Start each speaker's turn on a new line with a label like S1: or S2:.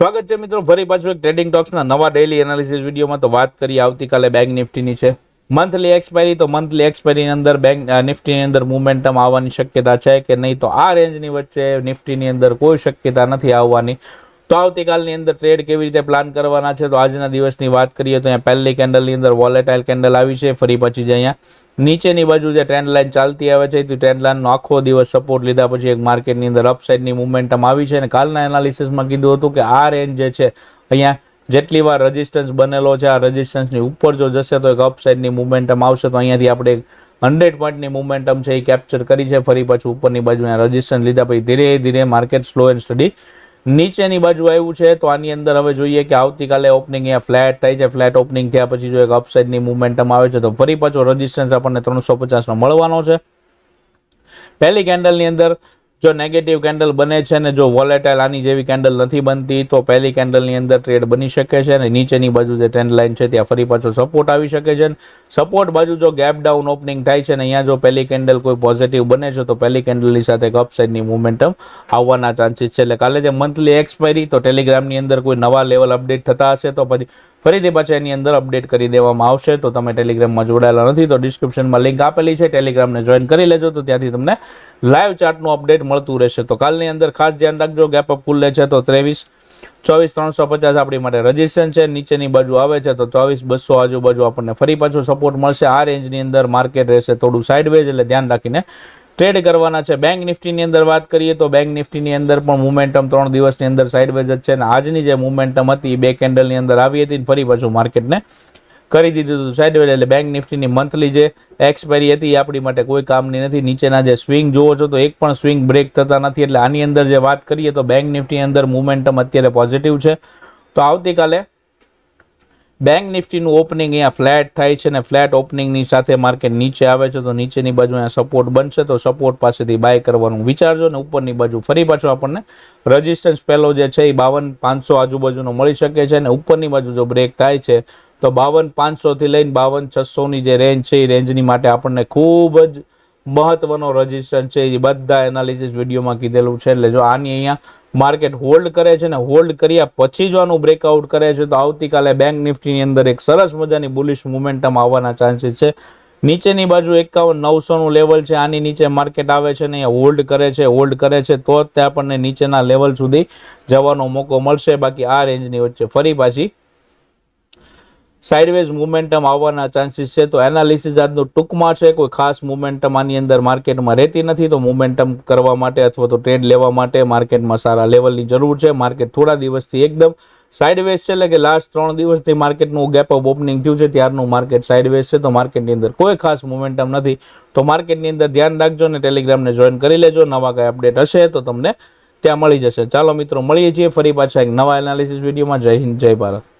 S1: સ્વાગત છે મિત્રો ફરી પાછું એક ટ્રેડિંગ ટોક્સના નવા ડેઇલી એનાલિસિસ વિડીયોમાં. તો વાત કરીએ આવતીકાલે બેંક નિફ્ટીની છે મંથલી એક્સપાયરી. તો મંથલી એક્સપાયરીની અંદર બેંક નિફ્ટીની અંદર મુમેન્ટમ આવવાની શક્યતા છે કે નહીં, તો આ રેન્જની વચ્ચે નિફ્ટીની અંદર કોઈ શક્યતા નથી આવવાની. તો આવતીકાલની અંદર ટ્રેડ કેવી રીતે પ્લાન કરવાના છે, તો આજના દિવસની વાત કરીએ તો અહીંયા પહેલી કેન્ડલની અંદર વોલેટાઇલ કેન્ડલ આવી છે. ફરી પછી જે અહીંયા નીચેની બાજુ જે ટ્રેન્ડ લાઇન ચાલતી આવે છે, તે ટ્રેન્ડ લાઇનનો આખો દિવસ સપોર્ટ લીધા પછી એક માર્કેટની અંદર અપસાઇડની મુમેન્ટમ આવી છે. અને કાલના એનાલિસિસમાં કીધું હતું કે આ રેન્જ જે છે અહીંયા જેટલી વાર રેઝિસ્ટન્સ બનેલો છે, આ રેઝિસ્ટન્સની ઉપર જો જશે તો એક અપસાઇડની મુમેન્ટમ આવશે. તો અહીંયાથી આપણે 100 પોઈન્ટની મુમેન્ટમ છે એ કેપ્ચર કરી છે. ફરી પાછું ઉપરની બાજુ અહીંયા રેઝિસ્ટન્સ લીધા પછી ધીરે ધીરે માર્કેટ સ્લો એન્ડ સ્ટડી નીચેની બાજુ આવ્યું છે. તો આની અંદર હવે જોઈએ કે આવતીકાલે ઓપનિંગ અહીંયા ફ્લેટ થાય છે. ફ્લેટ ઓપનિંગ થયા પછી જો એક અપસાઇડની મુવમેન્ટમ આવે છે તો ફરી પાછો રેઝિસ્ટન્સ આપણને 350 નો મળવાનો છે. પહેલી કેન્ડલની અંદર જો નેગેટિવ કેન્ડલ બને છે ને જો વોલેટાઇલ આની જેવી કેન્ડલ નથી બનતી, તો પહેલી કેન્ડલની અંદર ટ્રેડ બની શકે છે. અને નીચેની બાજુ જે ટ્રેન્ડ લાઇન છે ત્યાં ફરી પાછો સપોર્ટ આવી શકે છે. સપોર્ટ બાજુ જો ગેપ ડાઉન ઓપનિંગ થાય છે ને અહીંયા જો પહેલી કેન્ડલ કોઈ પોઝિટિવ બને છે તો પહેલી કેન્ડલની સાથે એક અપસાઇડની મુવમેન્ટમ આવવાના ચાન્સીસ છે. એટલે કાલે જે મંથલી એક્સપાયરી, તો ટેલિગ્રામની અંદર કોઈ નવા લેવલ અપડેટ થતા હશે તો પછી ફરીથી પાછા એની અંદર અપડેટ કરી દેવામાં આવશે. તો તમે ટેલિગ્રામમાં જોડાયેલા નથી તો ડિસ્ક્રિપ્શનમાં લિંક આપેલી છે, ટેલિગ્રામને જોઈન કરી લેજો. તો ત્યાંથી તમને લાઈવ ચાર્ટનું અપડેટ મળતું રહેશે. તો કાલની અંદર ખાસ ધ્યાન રાખજો, ગેપ અપ ખુલ્લે છે તો 23, 24, 350 આપણી માટે રેઝિસ્ટન્સ છે. નીચેની બાજુ આવે છે તો 24, 200 આજુબાજુ આપણને ફરી પાછો સપોર્ટ મળશે. આ રેન્જની અંદર માર્કેટ રહેશે થોડું સાઇડવેઝ, એટલે ધ્યાન રાખીને ટ્રેડ કરવાના છે. બેંક નિફ્ટીની અંદર વાત કરીએ તો બેંક નિફ્ટીની અંદર પણ મુમેન્ટમ 3 દિવસની અંદર સાઇડવેઝ જ છે. અને આજની જે મુમેન્ટમ હતી બે કેન્ડલની અંદર આવી હતી, ફરી પાછું માર્કેટને કરી દીધું હતું સાઇડવેઝ. એટલે બેંક નિફ્ટીની મંથલી જે એક્સપાયરી હતી એ આપણી માટે કોઈ કામની નથી. નીચેના જે સ્વિંગ જુઓ છો તો એક પણ સ્વિંગ બ્રેક થતા નથી. એટલે આની અંદર જે વાત કરીએ તો બેંક નિફ્ટીની અંદર મુમેન્ટમ અત્યારે પોઝિટિવ છે. તો આવતીકાલે બેંક નિફ્ટીનું ઓપનિંગ અહીંયા ફ્લેટ થાય છે. ને ફ્લેટ ઓપનિંગની સાથે માર્કેટ નીચે આવે છે તો નીચેની બાજુ અહીંયા સપોર્ટ બનશે. તો સપોર્ટ પાસેથી બાય કરવાનું વિચારજો. ને ઉપરની બાજુ ફરી પાછો આપણને રેઝિસ્ટન્સ પહેલો જે છે એ 52,500 આજુબાજુનો મળી શકે છે. અને ઉપરની બાજુ જો બ્રેક થાય છે તો 52,500 થી લઈને 52,600ની જે રેન્જ છે એ રેન્જની માટે આપણને ખૂબ જ મહત્વનો રેઝિસ્ટન્સ છે. એ બધા એનાલિસિસ વિડીયોમાં કીધેલું છે. એટલે જો આની અહીંયા માર્કેટ હોલ્ડ કરે છે ને હોલ્ડ કર્યા પછી જો આનું બ્રેકઆઉટ કરે છે તો આવતીકાલે બેંક નિફ્ટીની અંદર એક સરસ મજાની બુલિશ મોમેન્ટમ આવવાના ચાન્સીસ છે. નીચેની બાજુ 51,900નું લેવલ છે, આની નીચે માર્કેટ આવે છે ને અહીંયા હોલ્ડ કરે છે તો જ તે આપણને નીચેના લેવલ સુધી જવાનો મોકો મળશે. બાકી આ રેન્જની વચ્ચે ફરી પાછી સાઇડવેઝ મુમેન્ટમ આવવાના ચાન્સીસ છે. તો એનાલિસિસ આજનું ટૂંકમાં છે, કોઈ ખાસ મુમેન્ટમ આની અંદર માર્કેટમાં રહેતી નથી. તો મુમેન્ટમ કરવા માટે અથવા તો ટ્રેડ લેવા માટે માર્કેટમાં સારા લેવલની જરૂર છે. માર્કેટ થોડા દિવસથી એકદમ સાઇડવેઝ છે, એટલે કે લાસ્ટ 3 દિવસથી માર્કેટનું ગેપ અપ ઓપનિંગ થયું છે ત્યારનું માર્કેટ સાઇડવેઝ છે. તો માર્કેટની અંદર કોઈ ખાસ મુમેન્ટમ નથી. તો માર્કેટની અંદર ધ્યાન રાખજો ને ટેલિગ્રામને જોઈન કરી લેજો. નવા કંઈ અપડેટ હશે તો તમને ત્યાં મળી જશે. ચાલો મિત્રો મળીએ છીએ ફરી પાછા એક નવા એનાલિસિસ વિડીયોમાં. જય હિન્દ, જય ભારત.